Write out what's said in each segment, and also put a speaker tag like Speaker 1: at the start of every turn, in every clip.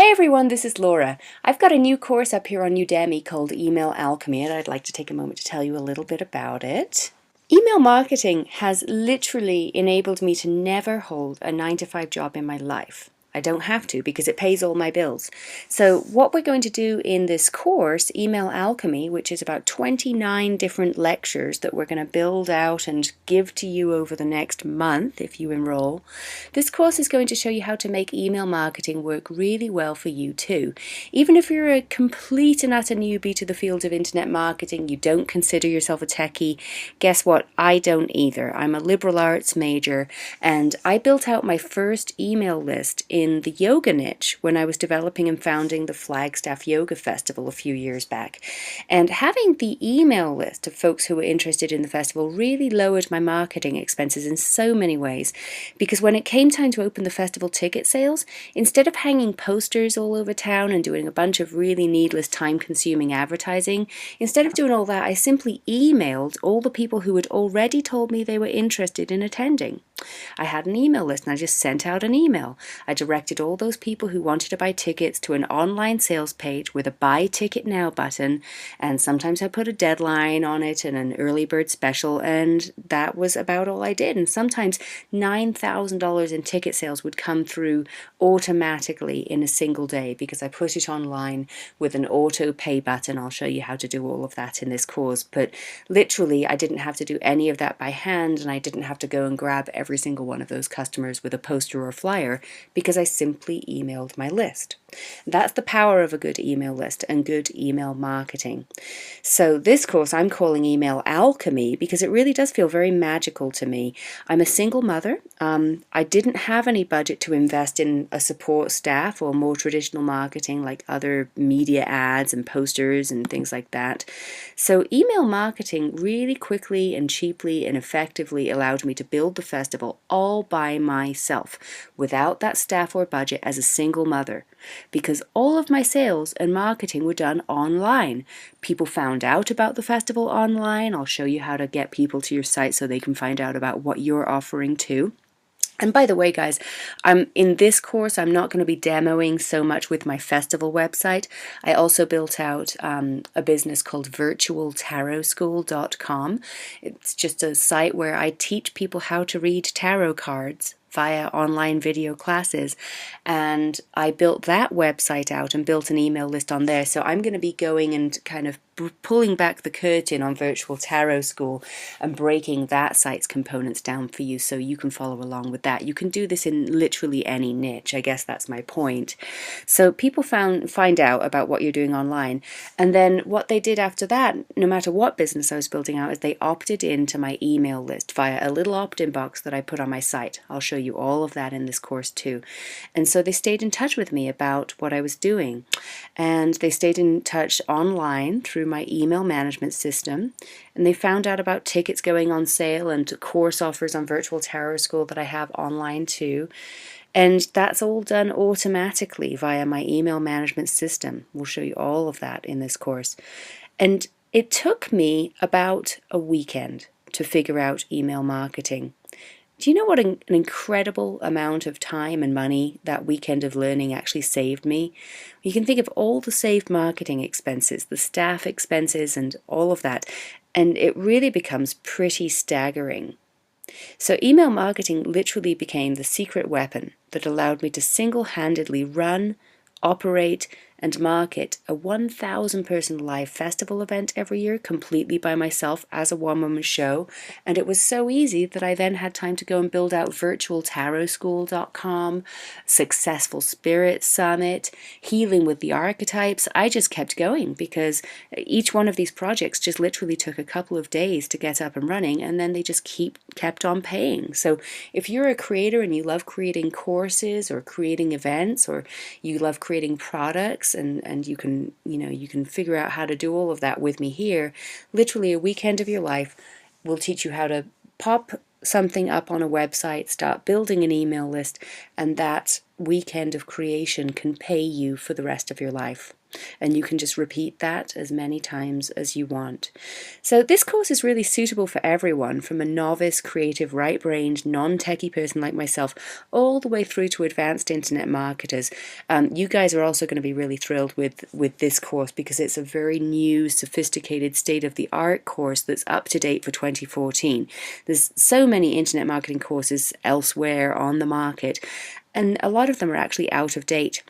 Speaker 1: Hey everyone, this is Laura. I've got a new course up here on Udemy called Email Alchemy, and I'd like to take a moment to tell you a little bit about it. Email marketing has literally enabled me to never hold a 9-to-5 job in my life. I don't have to because it pays all my bills. So what we're going to do in this course, Email Alchemy, which is about 29 different lectures that we're going to build out and give to you over the next month if you enroll. This course is going to show you how to make email marketing work really well for you too. Even if you're a complete and utter newbie to the field of internet marketing, you don't consider yourself a techie, guess what? I don't either. I'm a liberal arts major, and I built out my first email list in the yoga niche when I was developing and founding the Flagstaff Yoga Festival a few years back. And having the email list of folks who were interested in the festival really lowered my marketing expenses in so many ways, because when it came time to open the festival ticket sales, instead of hanging posters all over town and doing a bunch of really needless time-consuming advertising, instead of doing all that, I simply emailed all the people who had already told me they were interested in attending. I had an email list and I just sent out an email. I directed all those people who wanted to buy tickets to an online sales page with a buy ticket now button, and sometimes I put a deadline on it and an early bird special, and that was about all I did. And sometimes $9,000 in ticket sales would come through automatically in a single day because I put it online with an auto pay button. I'll show you how to do all of that in this course, but literally I didn't have to do any of that by hand, and I didn't have to go and grab every single one of those customers with a poster or flyer because I simply emailed my list. That's the power of a good email list and good email marketing. So this course I'm calling Email Alchemy because it really does feel very magical to me. I'm a single mother. I didn't have any budget to invest in a support staff or more traditional marketing like other media ads and posters and things like that. So email marketing really quickly and cheaply and effectively allowed me to build the festival all by myself without that staff or budget as a single mother, because all of my sales and marketing were done online. People found out about the festival online. I'll show you how to get people to your site so they can find out about what you're offering too. And by the way, guys, in this course, I'm not going to be demoing so much with my festival website. I also built out a business called virtualtarotschool.com. It's just a site where I teach people how to read tarot cards via online video classes, and I built that website out and built an email list on there. So I'm going to be going and kind of pulling back the curtain on Virtual Tarot School and breaking that site's components down for you so you can follow along with that. You can do this in literally any niche. I guess that's my point. So people find out about what you're doing online, and then what they did after that, no matter what business I was building out, is they opted into my email list via a little opt-in box that I put on my site. I'll show you all of that in this course too. And so they stayed in touch with me about what I was doing, and they stayed in touch online through my email management system, and they found out about tickets going on sale and course offers on Virtual Tarot School that I have online too. And that's all done automatically via my email management system. We'll show you all of that in this course. And it took me about a weekend to figure out email marketing. Do you know what an incredible amount of time and money that weekend of learning actually saved me? You can think of all the saved marketing expenses, the staff expenses, and all of that, and it really becomes pretty staggering. So email marketing literally became the secret weapon that allowed me to single-handedly run, operate, and market a 1,000-person live festival event every year completely by myself as a one-woman show. And it was so easy that I then had time to go and build out virtualtarotschool.com, Successful Spirit Summit, Healing with the Archetypes. I just kept going because each one of these projects just literally took a couple of days to get up and running, and then they just kept on paying. So if you're a creator and you love creating courses or creating events, or you love creating products, and you can figure out how to do all of that with me here, literally a weekend of your life will teach you how to pop something up on a website, start building an email list, and that weekend of creation can pay you for the rest of your life. And you can just repeat that as many times as you want. So this course is really suitable for everyone, from a novice, creative, right-brained, non-techie person like myself, all the way through to advanced internet marketers. You guys are also going to be really thrilled with this course because it's a very new, sophisticated, state-of-the-art course that's up to date for 2014. There's so many internet marketing courses elsewhere on the market, and a lot of them are actually out of date.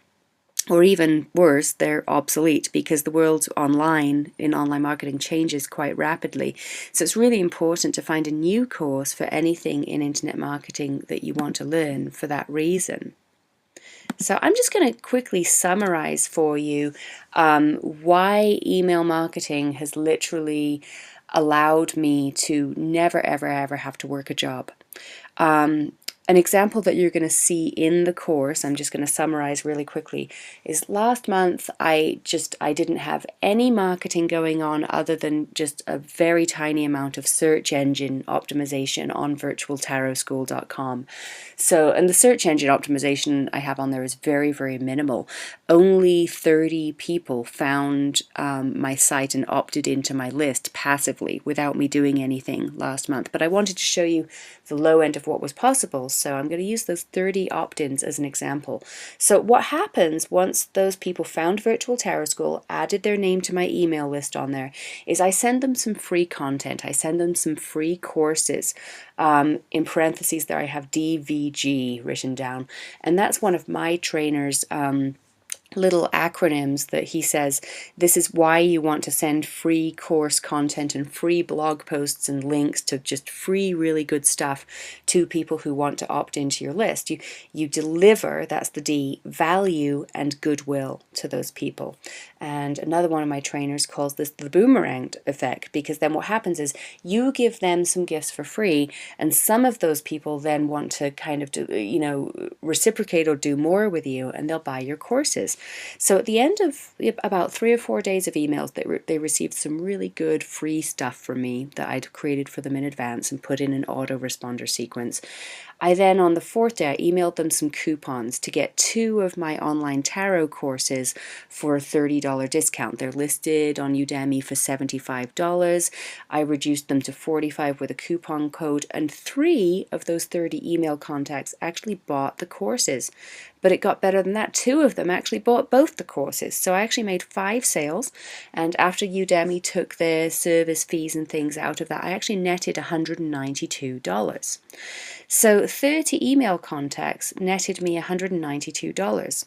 Speaker 1: Or even worse, they're obsolete because the world in online marketing changes quite rapidly. So it's really important to find a new course for anything in internet marketing that you want to learn for that reason. So I'm just going to quickly summarize for you why email marketing has literally allowed me to never, ever, ever have to work a job. An example that you're going to see in the course, I'm just going to summarize really quickly, is last month I didn't have any marketing going on other than just a very tiny amount of search engine optimization on virtualtarotschool.com. So, and the search engine optimization I have on there is very, very minimal. Only 30 people found my site and opted into my list passively without me doing anything last month. But I wanted to show you the low end of what was possible. So I'm going to use those 30 opt-ins as an example. So what happens once those people found Virtual Tarot School, added their name to my email list on there, is I send them some free content. I send them some free courses. In parentheses there I have DVG written down. And that's one of my trainer's little acronyms that he says, this is why you want to send free course content and free blog posts and links to just free, really good stuff to people who want to opt into your list. You deliver, that's the D, value and goodwill to those people. And another one of my trainers calls this the boomerang effect, because then what happens is you give them some gifts for free, and some of those people then want to kind of reciprocate or do more with you, and they'll buy your courses. So at the end of about 3 or 4 days of emails, they received some really good free stuff from me that I'd created for them in advance and put in an autoresponder sequence. I then, on the 4th day, I emailed them some coupons to get 2 of my online tarot courses for a $30 discount. They're listed on Udemy for $75. I reduced them to $45 with a coupon code, and 3 of those 30 email contacts actually bought the courses. But it got better than that. 2 of them actually bought both the courses. So I actually made 5 sales, and after Udemy took their service fees and things out of that, I actually netted $192. So 30 email contacts netted me $192.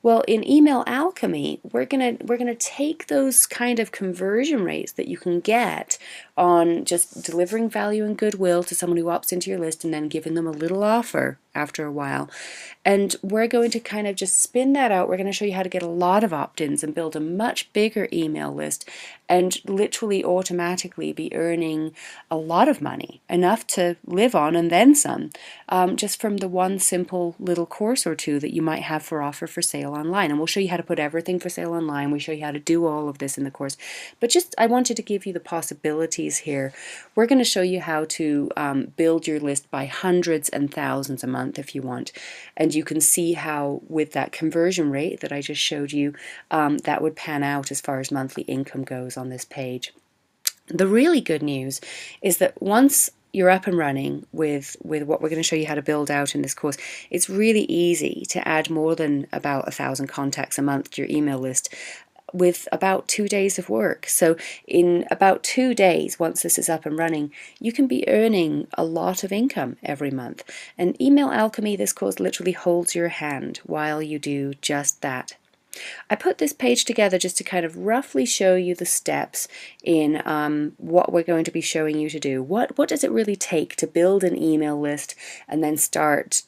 Speaker 1: Well, in Email Alchemy, we're gonna take those kind of conversion rates that you can get on just delivering value and goodwill to someone who opts into your list and then giving them a little offer after a while. And we're going to kind of just spin that out. We're going to show you how to get a lot of opt-ins and build a much bigger email list and literally automatically be earning a lot of money, enough to live on and then some, just from the one simple little course or 2 that you might have for offer for sale online. And we'll show you how to put everything for sale online. We show you how to do all of this in the course. But just, I wanted to give you the possibilities here. We're going to show you how to build your list by hundreds and thousands a month if you want. And you can see how with that conversion rate that I just showed you, that would pan out as far as monthly income goes on this page. The really good news is that once you're up and running with what we're going to show you how to build out in this course, it's really easy to add more than about 1,000 contacts a month to your email list with about 2 days of work. So in about 2 days, once this is up and running, you can be earning a lot of income every month. And Email Alchemy, this course literally holds your hand while you do just that. I put this page together just to kind of roughly show you the steps in what we're going to be showing you to do. What does it really take to build an email list and then start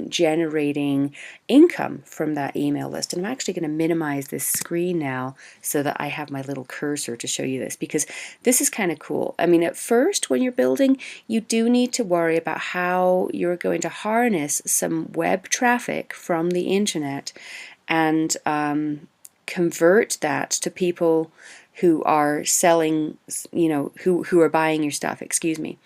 Speaker 1: generating income from that email list? And I'm actually going to minimize this screen now so that I have my little cursor to show you this, because this is kind of cool. I mean, at first when you're building, you do need to worry about how you're going to harness some web traffic from the internet and convert that to people who are selling, who are buying your stuff, excuse me.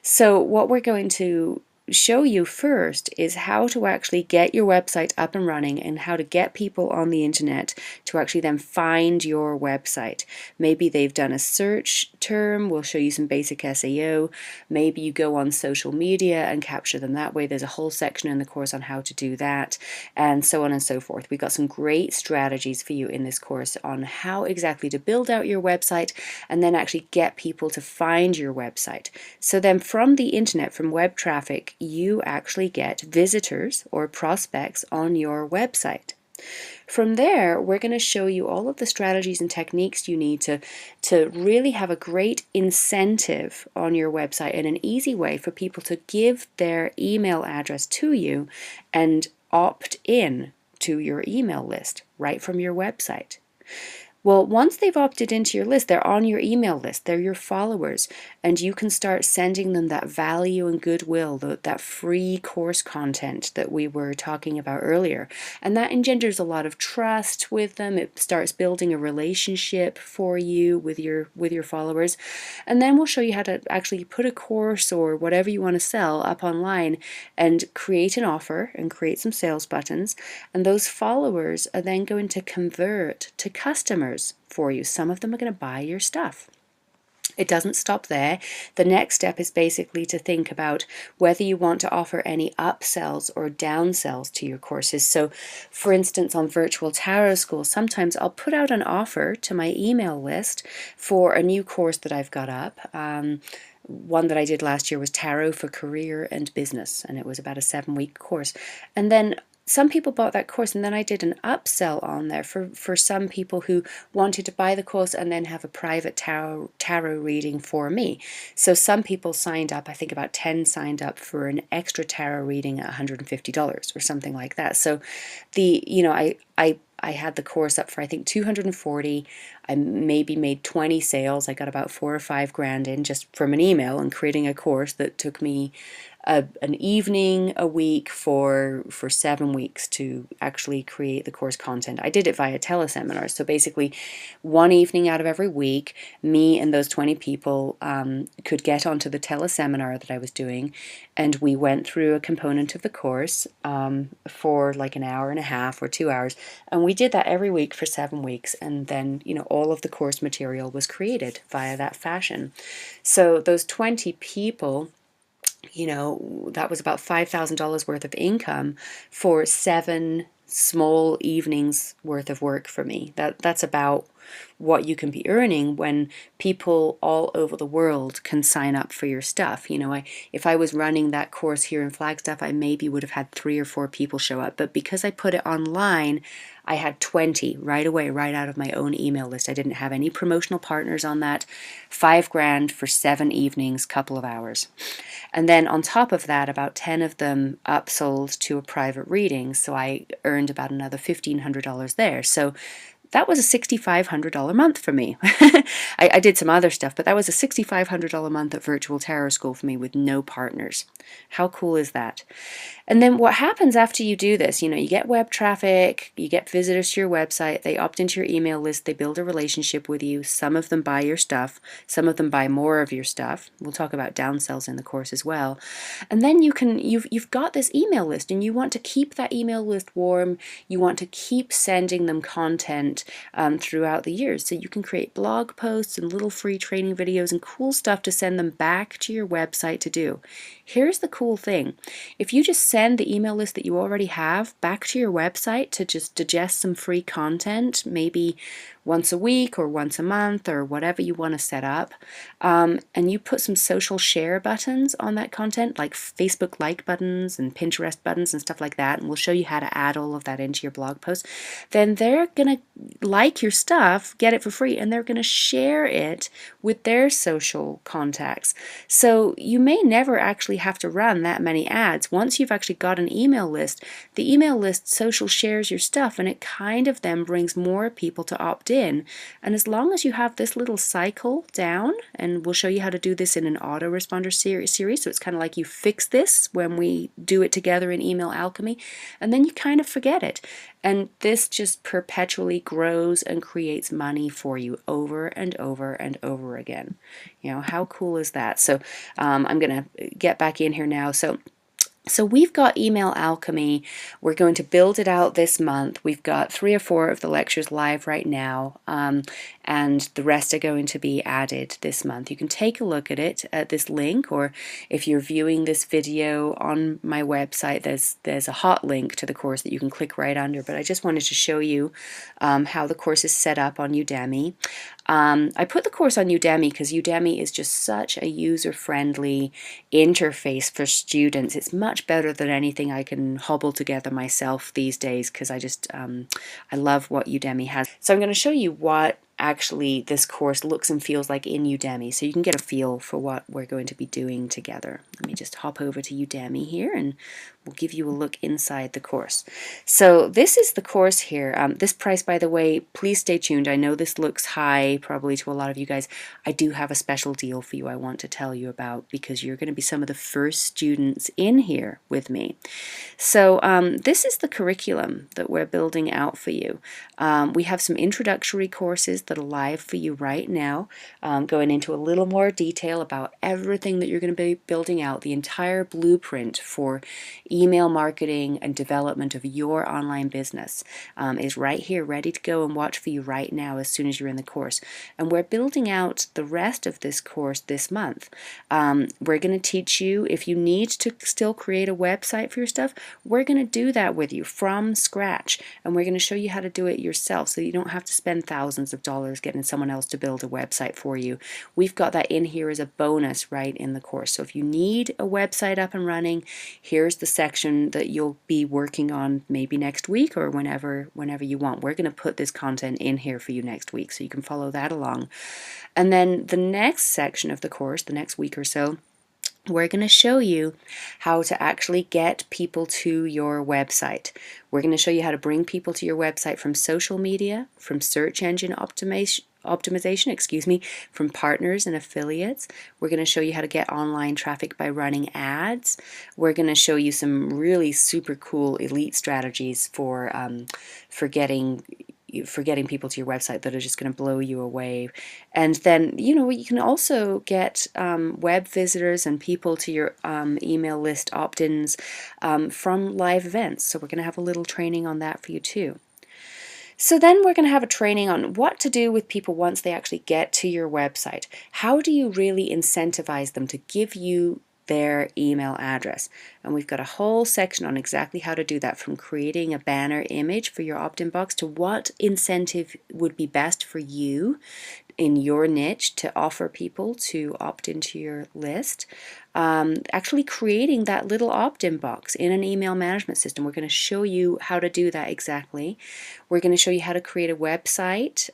Speaker 1: So what we're going to show you first is how to actually get your website up and running and how to get people on the internet to actually then find your website. Maybe they've done a search term, we'll show you some basic SEO. Maybe you go on social media and capture them that way. There's a whole section in the course on how to do that, and so on and so forth. We've got some great strategies for you in this course on how exactly to build out your website and then actually get people to find your website. So then from the internet, from web traffic, you actually get visitors or prospects on your website. From there, we're going to show you all of the strategies and techniques you need to really have a great incentive on your website and an easy way for people to give their email address to you and opt in to your email list right from your website. Well, once they've opted into your list, they're on your email list, they're your followers, and you can start sending them that value and goodwill, that free course content that we were talking about earlier. And that engenders a lot of trust with them. It starts building a relationship for you with your followers. And then we'll show you how to actually put a course or whatever you want to sell up online and create an offer and create some sales buttons. And those followers are then going to convert to customers for you. Some of them are going to buy your stuff. It doesn't stop there. The next step is basically to think about whether you want to offer any upsells or downsells to your courses. So, for instance, on Virtual Tarot School, sometimes I'll put out an offer to my email list for a new course that I've got up. One that I did last year was Tarot for Career and Business, and it was about a 7-week course. And then some people bought that course, and then I did an upsell on there for some people who wanted to buy the course and then have a private tarot reading for me. So some people signed up, I think about 10 signed up for an extra tarot reading at $150 or something like that. So I had the course up for I think $240. I maybe made 20 sales. I got about $4 or $5 grand in just from an email and creating a course that took me an evening a week for 7 weeks to actually create the course content. I did it via teleseminars. So basically, one evening out of every week, me and those 20 people could get onto the teleseminar that I was doing, and we went through a component of the course for like an hour and a half or 2 hours, and we did that every week for 7 weeks, and then all of the course material was created via that fashion. So those 20 people, that was about $5,000 worth of income for 7 small evenings worth of work for me. That's about what you can be earning when people all over the world can sign up for your stuff. If I was running that course here in Flagstaff, I maybe would have had 3 or 4 people show up. But because I put it online, I had 20 right away, right out of my own email list. I didn't have any promotional partners on that. $5 grand for 7 evenings, couple of hours. And then on top of that, about 10 of them upsold to a private reading. So I earned about another $1,500 there. So that was a $6,500 month for me. I did some other stuff, but that was a $6,500 month at Virtual Tarot School for me with no partners. How cool is that? And then what happens after you do this, you get web traffic, you get visitors to your website, they opt into your email list, they build a relationship with you. Some of them buy your stuff, some of them buy more of your stuff. We'll talk about downsells in the course as well. And then you've got this email list, and you want to keep that email list warm. You want to keep sending them content throughout the years. So you can create blog posts and little free training videos and cool stuff to send them back to your website to do. Here's the cool thing. If you just send the email list that you already have back to your website to just digest some free content, maybe once a week or once a month or whatever you want to set up, and you put some social share buttons on that content, like Facebook like buttons and Pinterest buttons and stuff like that, and we'll show you how to add all of that into your blog post, then they're going to like your stuff, get it for free, and they're going to share it with their social contacts. So you may never actually have to run that many ads. Once you've actually got an email list, the email list social shares your stuff, and it kind of then brings more people to opt in. And as long as you have this little cycle down, and we'll show you how to do this in an autoresponder series, so it's kind of like you fix this when we do it together in Email Alchemy, and then you kind of forget it. And this just perpetually grows and creates money for you over and over and over again. How cool is that? So I'm going to get back in here now. So So we've got Email Alchemy. We're going to build it out this month. We've got 3 or 4 of the lectures live right now, and the rest are going to be added this month. You can take a look at it at this link, or if you're viewing this video on my website, there's a hot link to the course that you can click right under. But I just wanted to show you how the course is set up on Udemy. I put the course on Udemy because Udemy is just such a user-friendly interface for students. It's much better than anything I can hobble together myself these days, because I love what Udemy has. So I'm going to show you what actually this course looks and feels like in Udemy, so you can get a feel for what we're going to be doing together. Let me just hop over to Udemy here and we'll give you a look inside the course. So this is the course here. This price, by the way, please stay tuned. I know this looks high probably to a lot of you guys. I do have a special deal for you I want to tell you about, because you're going to be some of the first students in here with me. So this is the curriculum that we're building out for you. We have some introductory courses that are live for you right now, going into a little more detail about everything that you're going to be building out. The entire blueprint for email marketing and development of your online business is right here, ready to go and watch for you right now as soon as you're in the course. And we're building out the rest of this course this month. We're going to teach you, if you need to still create a website for your stuff, we're going to do that with you from scratch, and we're going to show you how to do it yourself so you don't have to spend thousands of dollars getting someone else to build a website for you. We've got that in here as a bonus right in the course. So if you need a website up and running, here's the section that you'll be working on maybe next week or whenever you want. We're going to put this content in here for you next week so you can follow that along. And then the next section of the course, the next week or so, we're going to show you how to actually get people to your website. We're going to show you how to bring people to your website from social media, from search engine optimization, from partners and affiliates. We're going to show you how to get online traffic by running ads. We're going to show you some really super cool elite strategies for getting people to your website that are just going to blow you away. And then, you can also get web visitors and people to your email list opt-ins from live events. So we're going to have a little training on that for you too. So then we're going to have a training on what to do with people once they actually get to your website. How do you really incentivize them to give you their email address? And we've got a whole section on exactly how to do that, from creating a banner image for your opt-in box to what incentive would be best for you in your niche to offer people to opt into your list. Actually creating that little opt-in box in an email management system. We're going to show you how to do that exactly. We're going to show you how to create a website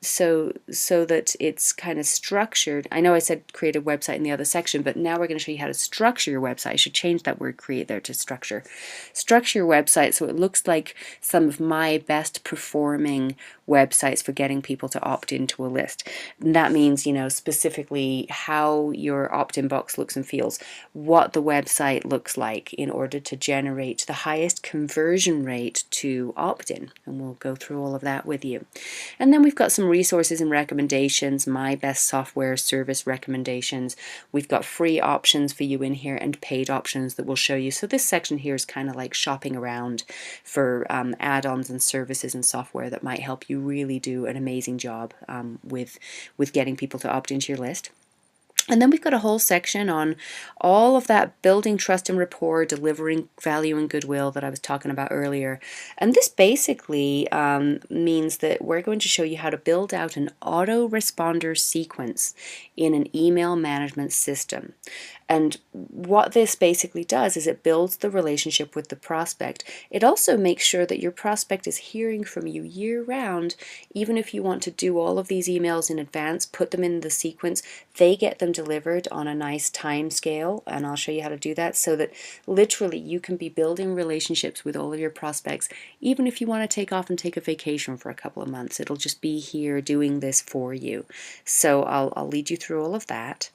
Speaker 1: so that it's kind of structured. I know I said create a website in the other section, but now we're going to show you how to structure your website. I should change that word create there to structure. Structure your website so it looks like some of my best performing websites for getting people to opt into a list. And that means, specifically how your opt-in box looks and feels, what the website looks like in order to generate the highest conversion rate to opt-in. And we'll go through all of that with you. And then we've got some resources and recommendations, my best software service recommendations. We've got free options for you in here and paid options that we'll show you. So this section here is kind of like shopping around for add-ons and services and software that might help you really do an amazing job with getting people to opt into your list. And then we've got a whole section on all of that building trust and rapport, delivering value and goodwill that I was talking about earlier. And this basically means that we're going to show you how to build out an autoresponder sequence in an email management system. And what this basically does is it builds the relationship with the prospect. It also makes sure that your prospect is hearing from you year round. Even if you want to do all of these emails in advance, put them in the sequence, they get them delivered on a nice time scale, and I'll show you how to do that so that literally you can be building relationships with all of your prospects. Even if you want to take off and take a vacation for a couple of months, it'll just be here doing this for you. So I'll lead you through all of that.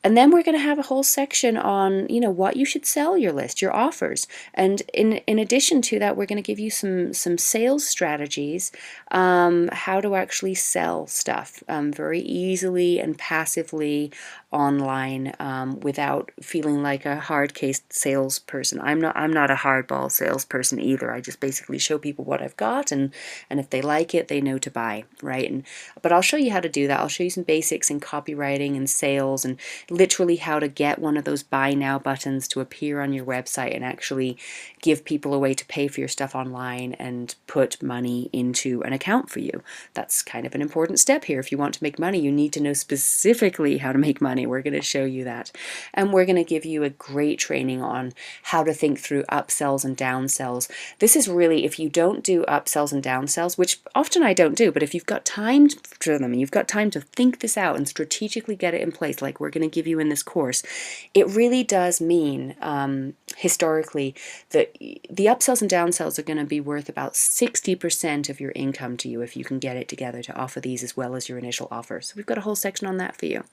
Speaker 1: And then we're going to have a whole section on, what you should sell your list, your offers. And in addition to that, we're going to give you some sales strategies, how to actually sell stuff very easily and passively online, without feeling like a hard-cased salesperson. I'm not a hardball salesperson either. I just basically show people what I've got, and if they like it, they know to buy, right? But I'll show you how to do that. I'll show you some basics in copywriting and sales, and literally how to get one of those buy now buttons to appear on your website and actually give people a way to pay for your stuff online and put money into an account for you. That's kind of an important step here. If you want to make money, you need to know specifically how to make money. We're going to show you that. And we're going to give you a great training on how to think through upsells and downsells. This is really, if you don't do upsells and downsells, which often I don't do, but if you've got time for them and you've got time to think this out and strategically get it in place, like we're going to give you in this course, it really does mean historically that the upsells and downsells are going to be worth about 60% of your income to you if you can get it together to offer these as well as your initial offer. So we've got a whole section on that for you.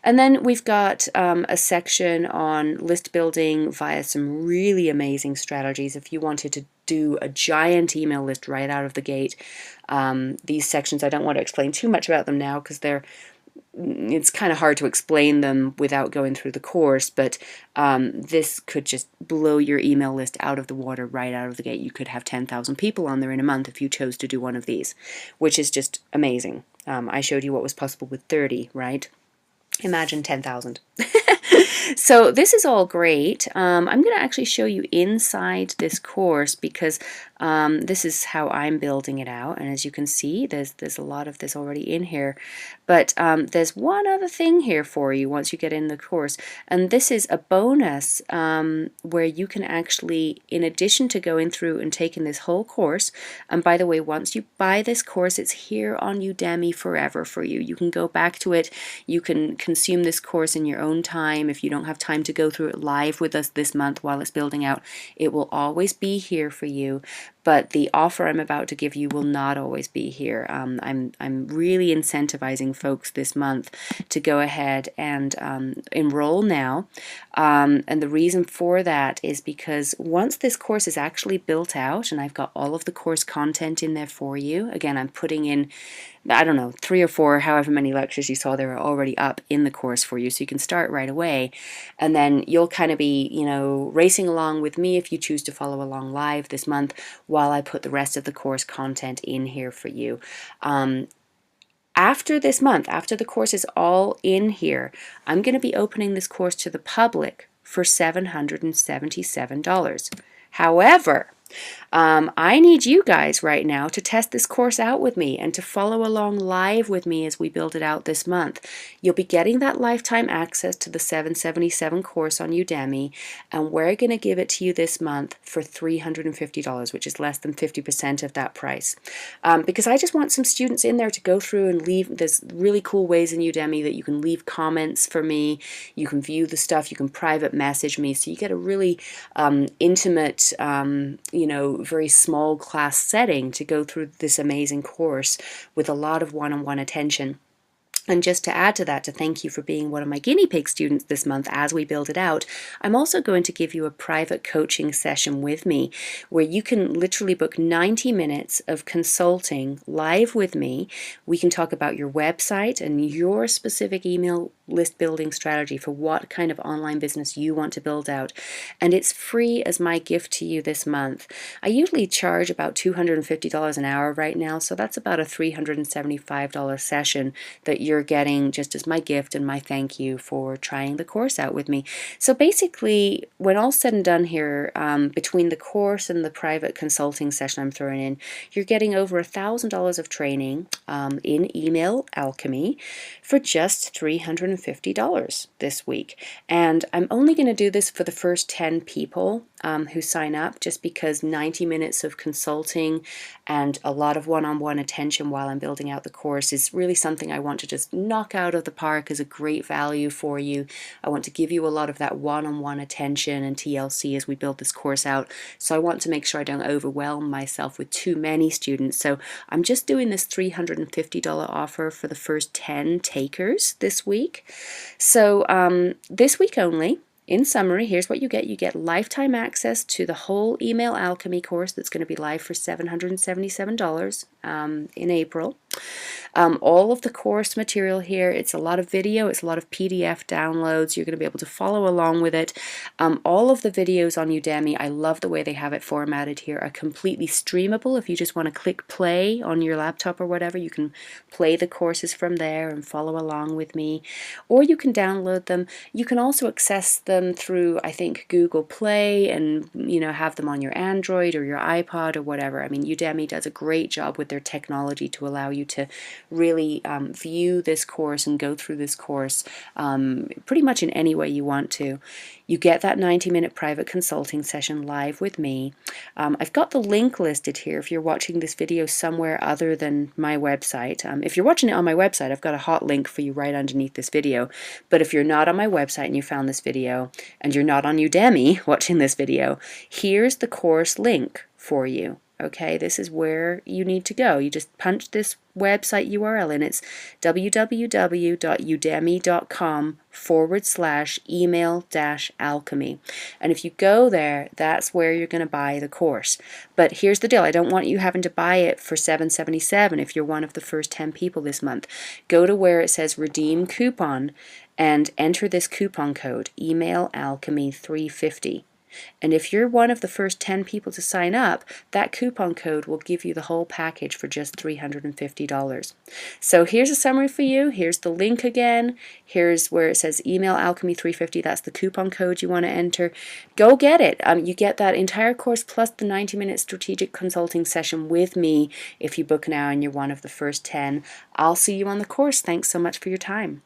Speaker 1: And then we've got a section on list building via some really amazing strategies. If you wanted to do a giant email list right out of the gate, these sections, I don't want to explain too much about them now because it's kind of hard to explain them without going through the course, but this could just blow your email list out of the water right out of the gate. You could have 10,000 people on there in a month if you chose to do one of these, which is just amazing. I showed you what was possible with 30, right? Imagine 10,000. So this is all great. I'm going to actually show you inside this course because this is how I'm building it out. And as you can see, there's a lot of this already in here. But there's one other thing here for you once you get in the course. And this is a bonus where you can actually, in addition to going through and taking this whole course, and by the way, once you buy this course, it's here on Udemy forever for you. You can go back to it. You can consume this course in your own time. If you don't have time to go through it live with us this month while it's building out, it will always be here for you. But the offer I'm about to give you will not always be here. I'm really incentivizing folks this month to go ahead and enroll now. And the reason for that is because once this course is actually built out and I've got all of the course content in there for you, again, I'm putting in, I don't know, 3 or 4, however many lectures you saw there are already up in the course for you, so you can start right away. And then you'll kind of be, racing along with me if you choose to follow along live this month while I put the rest of the course content in here for you. After this month, after the course is all in here, I'm going to be opening this course to the public for $777. However, I need you guys right now to test this course out with me and to follow along live with me as we build it out this month. You'll be getting that lifetime access to the $777 course on Udemy, and we're going to give it to you this month for $350, which is less than 50% of that price. Because I just want some students in there to go through and leave. There's really cool ways in Udemy that you can leave comments for me. You can view the stuff. You can private message me. So you get a really intimate, very small class setting to go through this amazing course with a lot of one-on-one attention. And just to add to that, to thank you for being one of my guinea pig students this month as we build it out, I'm also going to give you a private coaching session with me where you can literally book 90 minutes of consulting live with me. We can talk about your website and your specific email list building strategy for what kind of online business you want to build out. And it's free as my gift to you this month. I usually charge about $250 an hour right now, so that's about a $375 session that you're getting just as my gift and my thank you for trying the course out with me. So basically, when all's said and done here, between the course and the private consulting session I'm throwing in, you're getting over $1,000 of training in email alchemy for just $350 this week. And I'm only going to do this for the first 10 people. who sign up, just because 90 minutes of consulting and a lot of one-on-one attention while I'm building out the course is really something I want to just knock out of the park as a great value for you. I want to give you a lot of that one-on-one attention and TLC as we build this course out. So I want to make sure I don't overwhelm myself with too many students. So I'm just doing this $350 offer for the first 10 takers this week. So this week only, in summary, here's what you get. You get lifetime access to the whole Email Alchemy course that's going to be live for $777 in April. All of the course material here, it's a lot of video, it's a lot of PDF downloads. You're going to be able to follow along with it. All of the videos on Udemy, I love the way they have it formatted here, are completely streamable. If you just want to click play on your laptop or whatever, you can play the courses from there and follow along with me. Or you can download them. You can also access them through, I think, Google Play, and have them on your Android or your iPod or whatever. I mean, Udemy does a great job with their technology to allow you to really view this course and go through this course pretty much in any way you want to. You get that 90-minute private consulting session live with me. I've got the link listed here if you're watching this video somewhere other than my website. If you're watching it on my website, I've got a hot link for you right underneath this video. But if you're not on my website and you found this video, and you're not on Udemy watching this video, here's the course link for you. Okay, this is where you need to go. You just punch this website URL in. It's www.udemy.com/email-alchemy. And if you go there, that's where you're going to buy the course. But here's the deal. I don't want you having to buy it for $777 if you're one of the first 10 people this month. Go to where it says redeem coupon and enter this coupon code, EmailAlchemy350. And if you're one of the first 10 people to sign up, that coupon code will give you the whole package for just $350. So here's a summary for you. Here's the link again. Here's where it says Email Alchemy 350. That's the coupon code you want to enter. Go get it. You get that entire course plus the 90-minute strategic consulting session with me if you book now and you're one of the first 10. I'll see you on the course. Thanks so much for your time.